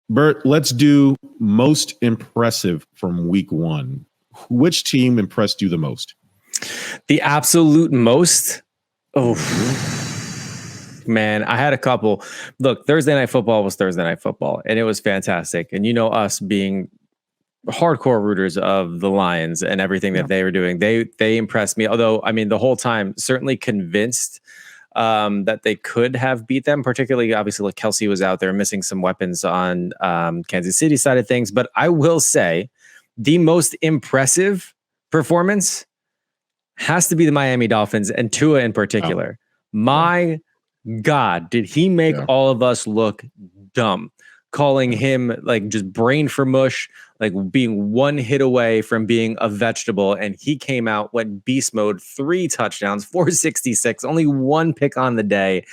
Bert, let's do most impressive from week one. Which team impressed you the most? The absolute most? Oh, man, I had a couple. Look, Thursday Night Football was Thursday Night Football, and it was fantastic. And us being hardcore rooters of the Lions and everything that they were doing, they impressed me. Although, I mean, the whole time, certainly convinced that they could have beat them, particularly obviously like Kelsey was out there missing some weapons on Kansas City side of things. But I will say the most impressive performance has to be the Miami Dolphins and Tua in particular. My God, did he make all of us look dumb? Calling him like just brain for mush, like being one hit away from being a vegetable. And he came out, went beast mode, 3 touchdowns, 466, only 1 pick on the day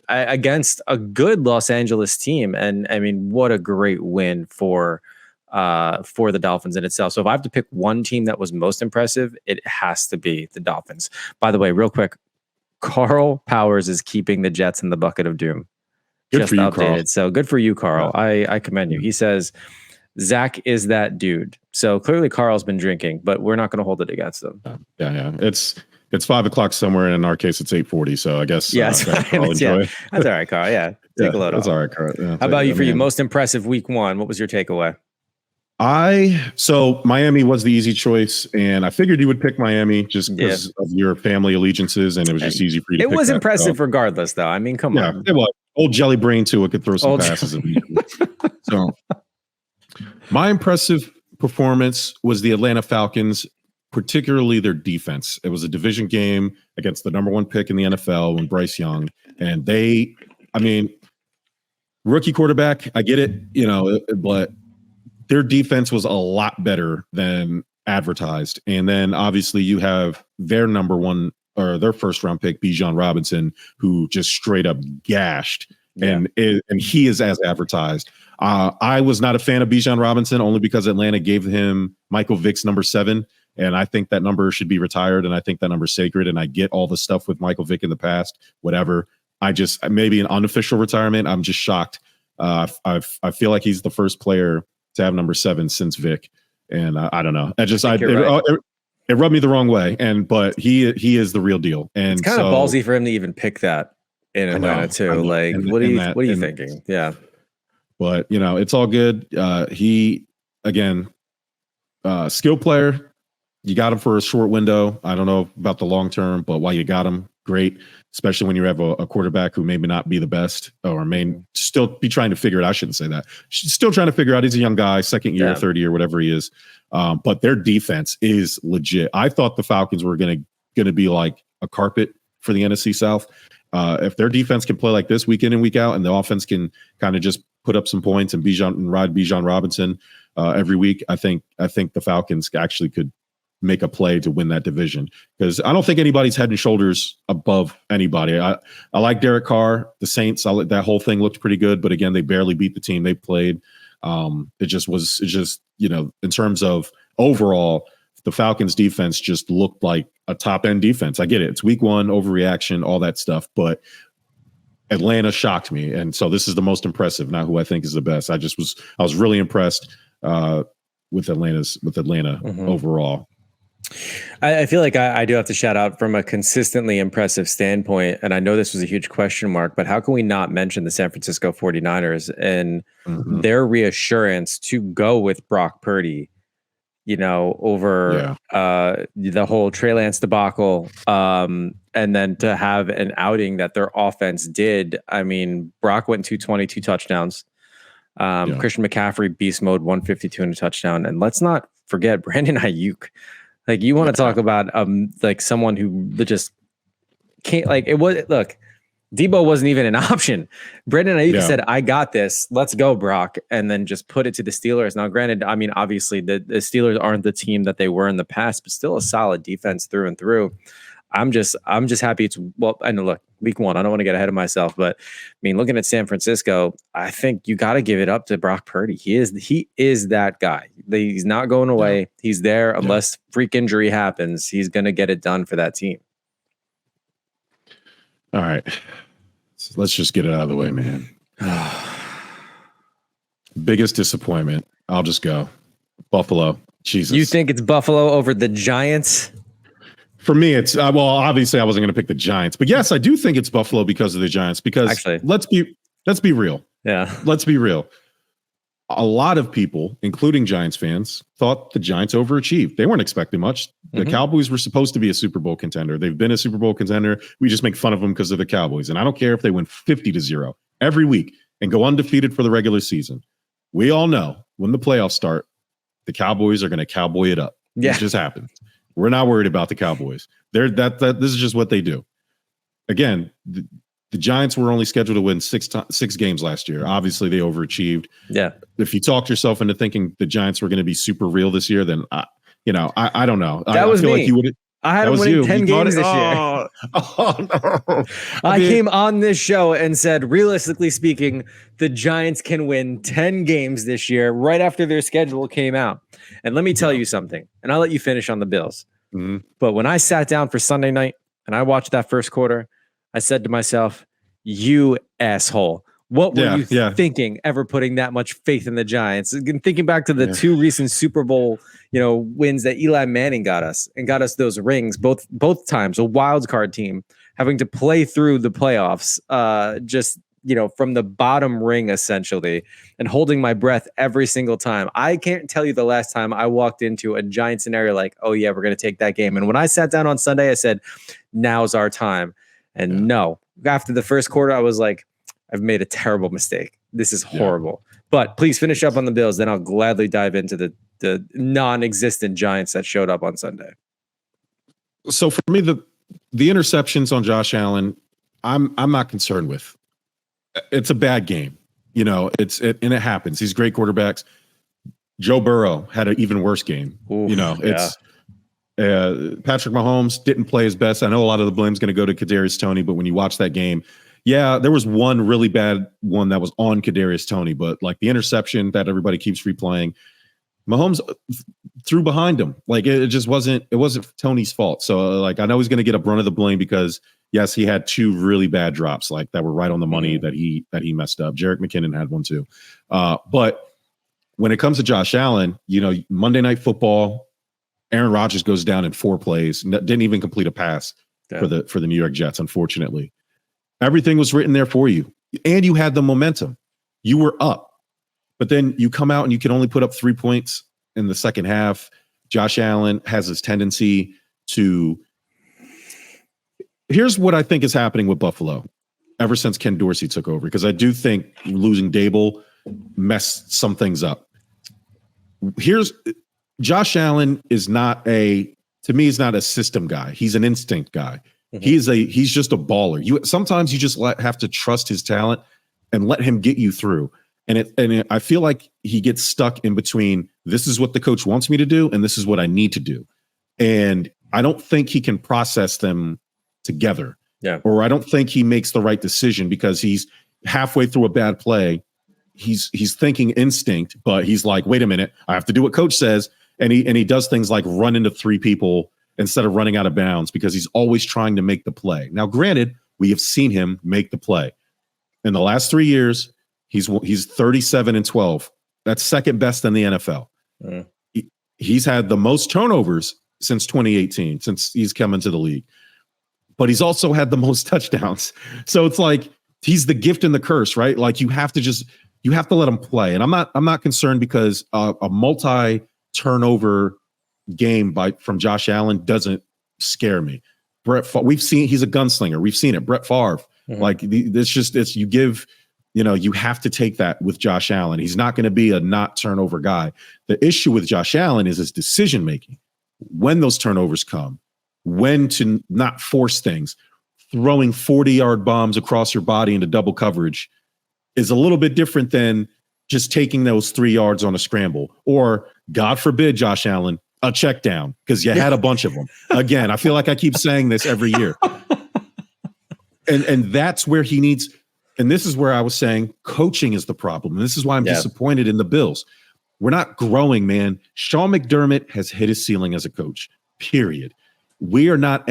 against a good Los Angeles team. And I mean, what a great win for the Dolphins in itself. So if I have to pick one team that was most impressive, it has to be the Dolphins. By the way, real quick, Carl Powers is keeping the Jets in the bucket of doom. Good just for you, updated. Carl. So good for you, Carl. Yeah. I commend you. He says, Zach is that dude. So clearly Carl's been drinking, but we're not going to hold it against them. Yeah. It's 5:00 somewhere. In our case, it's 8:40. So I guess that's all right, Carl. Yeah. Take a load off. That's all right, Carl. Yeah, how about you for you? Most impressive week one. What was your takeaway? So Miami was the easy choice, and I figured you would pick Miami just because of your family allegiances, and it was just easy for you to pick. It was impressive regardless, though. I mean, come on. It was. Old Jelly Brain too. It could throw some passes immediately. So my impressive performance was the Atlanta Falcons, particularly their defense. It was a division game against the number 1 pick in the NFL when Bryce Young, and rookie quarterback, I get it, but their defense was a lot better than advertised. And then obviously you have their number 1 or their first round pick, Bijan Robinson, who just straight up gashed. And he is as advertised. I was not a fan of Bijan Robinson only because Atlanta gave him Michael Vick's number 7. And I think that number should be retired. And I think that number is sacred. And I get all the stuff with Michael Vick in the past, whatever. Maybe an unofficial retirement. I'm just shocked. I feel like he's the first player to have number 7 since Vick. And I don't know. It rubbed me the wrong way, but he is the real deal. And it's kind of ballsy for him to even pick that in Atlanta too. Like, what are you thinking? Yeah, but it's all good. He again, skill player. You got him for a short window. I don't know about the long term, but while you got him, great. Especially when you have a quarterback who maybe not be the best or may still be trying to figure it out. I shouldn't say that. Still trying to figure out. He's a young guy, second year, third year, whatever he is. But their defense is legit. I thought the Falcons were going to be like a carpet for the NFC South. If their defense can play like this week in and week out, and the offense can kind of just put up some points and ride Bijan Robinson every week, I think the Falcons actually could make a play to win that division, because I don't think anybody's head and shoulders above anybody. I like Derek Carr, the Saints. That whole thing looked pretty good, but again, they barely beat the team they played. It just in terms of overall, the Falcons defense just looked like a top end defense. I get it. It's week 1, overreaction, all that stuff, but Atlanta shocked me. And so this is the most impressive, not who I think is the best. I was really impressed with Atlanta overall. I feel like I do have to shout out from a consistently impressive standpoint. And I know this was a huge question mark, but how can we not mention the San Francisco 49ers and their reassurance to go with Brock Purdy, over the whole Trey Lance debacle. And then to have an outing that their offense did. I mean, Brock went 222 touchdowns. Christian McCaffrey, beast mode, 152 and a touchdown. And let's not forget Brandon Ayuk. Like, you want to talk about like someone who just can't, like, it was, look, Debo wasn't even an option. Brandon Ayuk said, I got this. Let's go, Brock. And then just put it to the Steelers. Now, granted, I mean, obviously the Steelers aren't the team that they were in the past, but still a solid defense through and through. I'm just happy I know, look, week 1, I don't want to get ahead of myself, but I mean, looking at San Francisco, I think you got to give it up to Brock Purdy. He is that guy. He's not going away. Yeah. He's there unless freak injury happens. He's going to get it done for that team. All right. So let's just get it out of the way, man. Biggest disappointment. I'll just go Buffalo. Jesus. You think it's Buffalo over the Giants? For me, it's well, obviously I wasn't going to pick the Giants, but yes, I do think it's Buffalo because of the Giants. Because actually, let's be real. Yeah, let's be real. A lot of people, including Giants fans, thought the Giants overachieved. They weren't expecting much. The Cowboys were supposed to be a Super Bowl contender. They've been a Super Bowl contender. We just make fun of them because of the Cowboys. And I don't care if they win 50-0 every week and go undefeated for the regular season. We all know when the playoffs start, the Cowboys are going to cowboy it up. Yeah. It just happens. We're not worried about the Cowboys. This is just what they do. Again, the Giants were only scheduled to win six games last year. Obviously, they overachieved. Yeah. If you talked yourself into thinking the Giants were going to be super real this year, then I don't know. That was I feel me. like you would. I had them winning 10 games this year. Oh no! I came on this show and said, realistically speaking, the Giants can win 10 games this year right after their schedule came out. And let me tell you something, and I'll let you finish on the Bills. Mm-hmm. But when I sat down for Sunday night and I watched that first quarter, I said to myself, you asshole. What were you thinking ever putting that much faith in the Giants? And thinking back to the two recent Super Bowl, wins that Eli Manning got us those rings, both times, a wild card team having to play through the playoffs, from the bottom ring essentially, and holding my breath every single time. I can't tell you the last time I walked into a Giant scenario like, oh yeah, we're going to take that game. And when I sat down on Sunday, I said, now's our time. And no, after the first quarter, I was like, I've made a terrible mistake. This is horrible. But please finish up on the Bills. Then I'll gladly dive into the non-existent Giants that showed up on Sunday. So for me, the interceptions on Josh Allen, I'm not concerned with. It's a bad game. And it happens. These great quarterbacks. Joe Burrow had an even worse game. Oof, Patrick Mahomes didn't play his best. I know a lot of the blame's going to go to Kadarius Toney, but when you watch that game, there was one really bad one that was on Kadarius Toney, but like the interception that everybody keeps replaying, Mahomes threw behind him. Like it just wasn't Toney's fault. So I know he's going to get a brunt of the blame because yes, he had two really bad drops like that were right on the money that he messed up. Jerick McKinnon had one too. But when it comes to Josh Allen, Monday Night Football, Aaron Rodgers goes down in 4 plays, didn't even complete a pass for the New York Jets, unfortunately. Everything was written there for you, and you had the momentum. You were up, but then you come out and you can only put up 3 points in the second half. Josh Allen has this tendency to. Here's what I think is happening with Buffalo ever since Ken Dorsey took over, because I do think losing Dable messed some things up. Josh Allen is not he's not a system guy. He's an instinct guy. Mm-hmm. He's just a baller. Sometimes you just have to trust his talent and let him get you through. And I feel like he gets stuck in between. This is what the coach wants me to do, and this is what I need to do. And I don't think he can process them together. Yeah. Or I don't think he makes the right decision because he's halfway through a bad play. He's thinking instinct, but he's like, wait a minute, I have to do what coach says. And he does things like run into 3 people instead of running out of bounds because he's always trying to make the play. Now, granted, we have seen him make the play. In the last 3 years, he's 37-12. That's second best in the NFL. Mm. He's had the most turnovers since 2018, since he's come into the league. But he's also had the most touchdowns. So it's like he's the gift and the curse, right? Like you have to let him play. And I'm not concerned because a multi-turnover game from Josh Allen doesn't scare me. He's a gunslinger. We've seen it. Brett Favre. Mm-hmm. Like you have to take that with Josh Allen. He's not going to be a not turnover guy. The issue with Josh Allen is his decision making. When those turnovers come, when to not force things, throwing 40-yard bombs across your body into double coverage is a little bit different than just taking those 3 yards on a scramble, or God forbid, Josh Allen, a check down, because you had a bunch of them. Again, I feel like I keep saying this every year. And that's where he needs, and this is where I was saying coaching is the problem. And this is why I'm disappointed in the Bills. We're not growing, man. Sean McDermott has hit his ceiling as a coach, period. We are not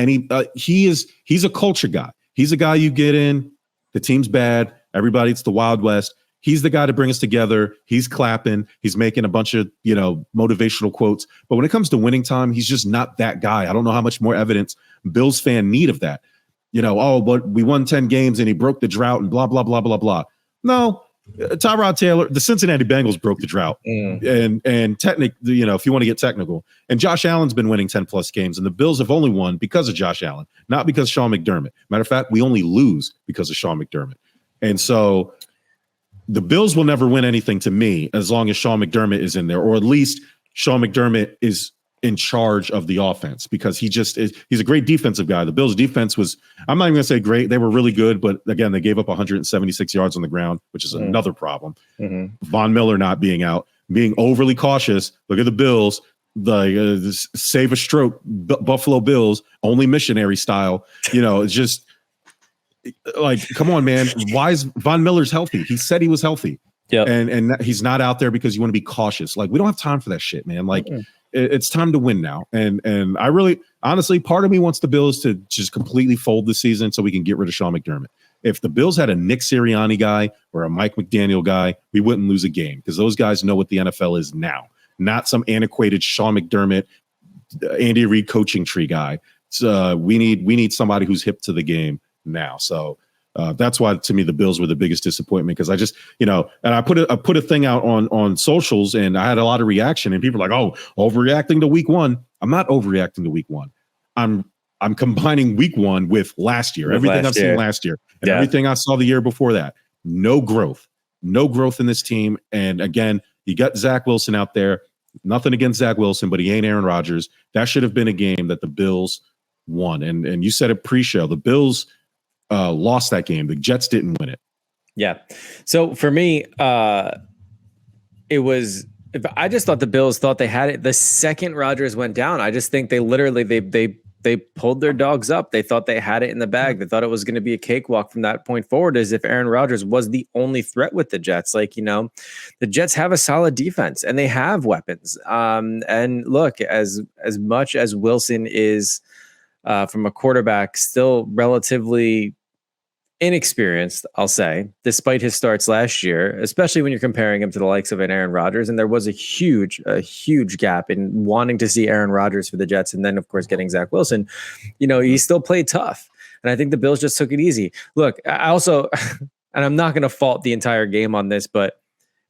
he's a culture guy. He's a guy you get in, the team's bad, it's the Wild West. he's the guy to bring us together. He's clapping. He's making a bunch of, motivational quotes. But when it comes to winning time, he's just not that guy. I don't know how much more evidence Bills fan need of that. But we won 10 games and he broke the drought and blah, blah, blah, blah, blah. No, Tyrod Taylor, the Cincinnati Bengals broke the drought. And technically, if you want to get technical, and Josh Allen's been winning 10 plus games, and the Bills have only won because of Josh Allen, not because Sean McDermott. Matter of fact, we only lose because of Sean McDermott. And so the Bills will never win anything to me as long as Sean McDermott is in there, or at least Sean McDermott is in charge of the offense, because he's a great defensive guy. The Bills defense was, I'm not even gonna say great. They were really good, but again, they gave up 176 yards on the ground, which is another problem. Von Miller not being out, being overly cautious. Look at the Bills, the save a stroke, Buffalo Bills, only missionary style. It's just like, come on, man. Why is Von Miller's healthy? He said he was healthy. Yeah. And he's not out there because you want to be cautious. Like, we don't have time for that shit, man. Like, it's time to win now. And I really, honestly, part of me wants the Bills to just completely fold the season so we can get rid of Sean McDermott. If the Bills had a Nick Sirianni guy or a Mike McDaniel guy, we wouldn't lose a game, because those guys know what the NFL is now, not some antiquated Sean McDermott, Andy Reid coaching tree guy. So we need somebody who's hip to the game now. So that's why, to me, the Bills were the biggest disappointment, because I just, and I put a thing out on socials, and I had a lot of reaction, and people are like, oh, overreacting to week one. I'm not overreacting to week one. I'm combining week one with last year, everything I've seen last year and everything I saw the year before that. No growth in this team. And again, you got Zach Wilson out there. Nothing against Zach Wilson, but he ain't Aaron Rodgers. That should have been a game that the Bills won. And you said it pre-show. The Bills lost that game. The Jets didn't win it. Yeah. So for me, it was. I just thought the Bills thought they had it the second Rodgers went down. I just think they literally they pulled their dogs up. They thought they had it in the bag. They thought it was going to be a cakewalk from that point forward, as if Aaron Rodgers was the only threat with the Jets. Like, the Jets have a solid defense and they have weapons. And look, as much as Wilson is from a quarterback still relatively inexperienced, I'll say, despite his starts last year, especially when you're comparing him to the likes of an Aaron Rodgers. And there was a huge gap in wanting to see Aaron Rodgers for the Jets. And then, of course, getting Zach Wilson, he still played tough. And I think the Bills just took it easy. Look, I also, and I'm not going to fault the entire game on this, but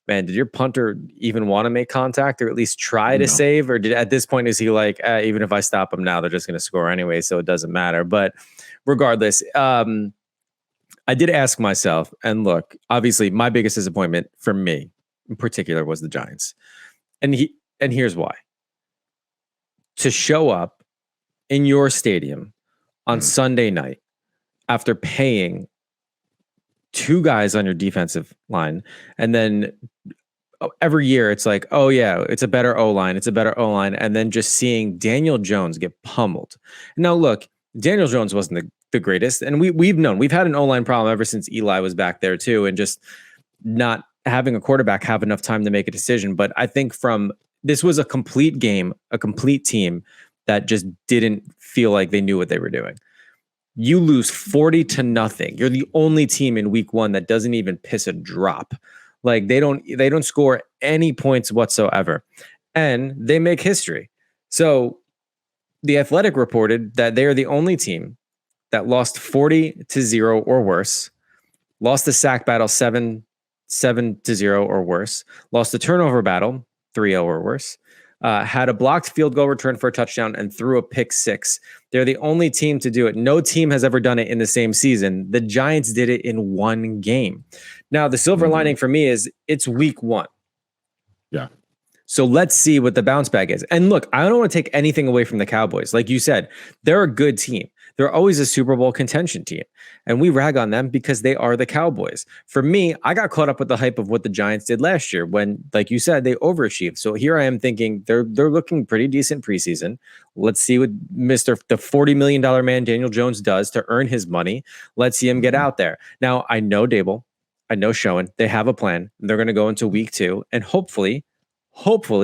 man, did your punter even want to make contact or at least try to save? Or at this point, is he like, even if I stop them now, they're just going to score anyway, so it doesn't matter. But regardless, I did ask myself, and look, obviously my biggest disappointment for me in particular was the Giants. And here's why. To show up in your stadium on Sunday night after paying two guys on your defensive line, and then every year it's like, oh yeah, it's a better O-line, and then just seeing Daniel Jones get pummeled. Now look, Daniel Jones wasn't the greatest, and we've had an O-line problem ever since Eli was back there too, and just not having a quarterback have enough time to make a decision. But I think this was a complete game, a complete team that just didn't feel like they knew what they were doing. You lose 40-0. You're the only team in week one that doesn't even piss a drop. Like they don't score any points whatsoever, and they make history. So The Athletic reported that they are the only team that lost 40-0 or worse, lost the sack battle 7-0 or worse, lost the turnover battle 3-0 or worse, had a blocked field goal return for a touchdown, and threw a pick six. They're the only team to do it. No team has ever done it in the same season. The Giants did it in one game. Now, the silver lining for me is it's week one. Yeah. So let's see what the bounce back is. And look, I don't want to take anything away from the Cowboys. Like you said, they're a good team. They're always a Super Bowl contention team. And we rag on them because they are the Cowboys. For me, I got caught up with the hype of what the Giants did last year when, like you said, they overachieved. So here I am thinking they're looking pretty decent preseason. Let's see what the $40 million man Daniel Jones does to earn his money. Let's see him get out there. Now, I know Dable. I know Schoen. They have a plan. They're going to go into week two and hopefully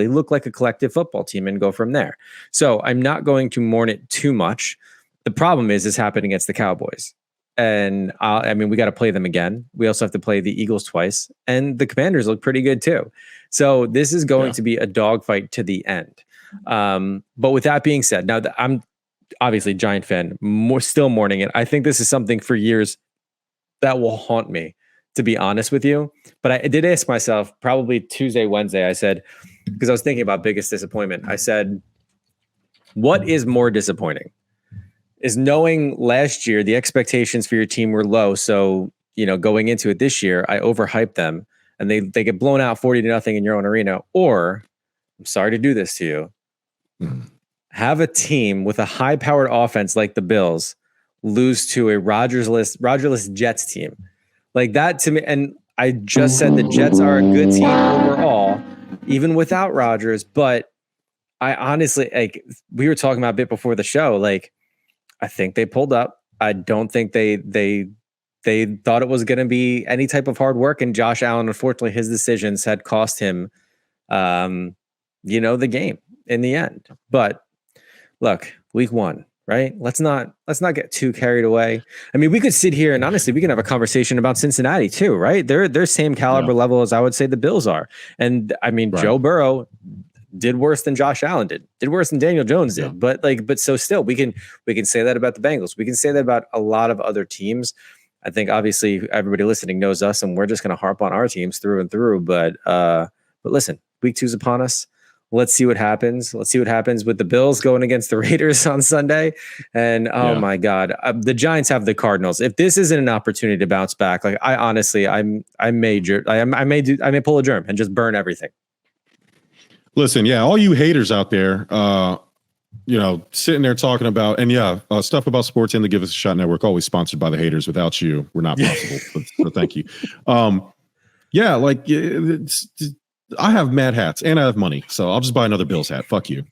look like a collective football team and go from there. So I'm not going to mourn it too much. The problem is happening against the Cowboys. And I mean, we got to play them again. We also have to play the Eagles twice, and the Commanders look pretty good too. So this is going to be a dogfight to the end. But with that being said, now I'm obviously Giant fan, still mourning it. I think this is something for years that will haunt me, to be honest with you. But I did ask myself probably Tuesday, Wednesday, I said, because I was thinking about biggest disappointment. I said, what is more disappointing? Is knowing last year the expectations for your team were low. So, going into it this year, I overhyped them and they get blown out 40-0 in your own arena. Or, I'm sorry to do this to you, have a team with a high-powered offense like the Bills lose to a Rodgerless Jets team. Like that to me, and I just said the Jets are a good team overall, even without Rodgers. But I honestly, like we were talking about a bit before the show, like I think they pulled up. I don't think they thought it was going to be any type of hard work. And Josh Allen, unfortunately, his decisions had cost him, the game in the end. But look, week 1. Right. Let's not get too carried away. I mean, we could sit here and honestly, we can have a conversation about Cincinnati too, right? They're same caliber level as I would say the Bills are. And I mean, Joe Burrow did worse than Josh Allen did worse than Daniel Jones did. But so still we can say that about the Bengals. We can say that about a lot of other teams. I think obviously everybody listening knows us and we're just going to harp on our teams through and through. But listen, week 2 is upon us. Let's see what happens. Let's see what happens with the Bills going against the Raiders on Sunday. And my God, the Giants have the Cardinals. If this isn't an opportunity to bounce back, like I honestly, I may pull a germ and just burn everything. Listen, all you haters out there, sitting there talking about, and stuff about Sports and the Give Us a Shot Network, always sponsored by the haters. Without you, we're not possible. So thank you. I have mad hats and I have money, so I'll just buy another Bills hat. Fuck you.